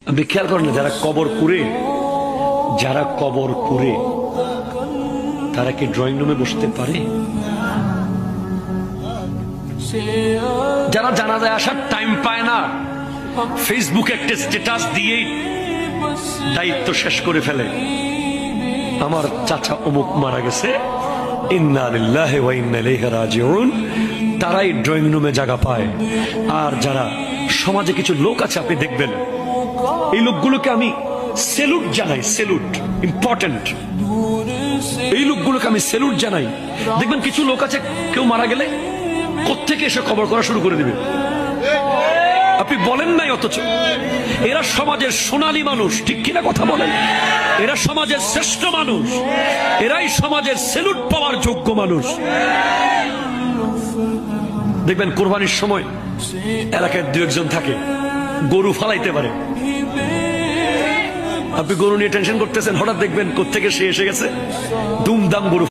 আপনি খেয়াল করেন না, যারা কবর কুড়ে তারা কি ড্রয়িং রুমে বসতে পারে? যারা জানাজায় আসার টাইম পায় না, ফেসবুকে একটা স্ট্যাটাস দিয়েই দায়িত্ব শেষ করে ফেলে, আমার চাচা অমুক মারা গেছে, ইন্না লিল্লাহি ওয়া ইন্না ইলাইহি রাজিউন, তারাই ড্রয়িং রুমে জায়গা পায়। আর যারা সমাজে কিছু লোক আছে, আপনি দেখবেন এই লোকগুলোকে আমি সেলুট জানাই, সেলুট ইম্পর্টেন্ট, এই লোকগুলোকে আমি সেলুট জানাই। দেখবেন কিছু লোক আছে, কেউ মারা গেলে কোত্থেকে এসে কবর করা শুরু করে দিবে, আপনি বলেন নাই, অথচ এরা সমাজের সোনালী মানুষ, ঠিক কিনা কথা বলেন? এরা সমাজের শ্রেষ্ঠ মানুষ, এরাই সমাজের সেলুট পাওয়ার যোগ্য মানুষ। দেখবেন কোরবানির সময় এলাকায় দু একজন থাকে, গরু ফালাইতে পারে, আপনি গরু নিয়ে টেনশন করতেছেন, হঠাৎ দেখবেন কোত্থেকে সে এসে গেছে, দুমদাম গরু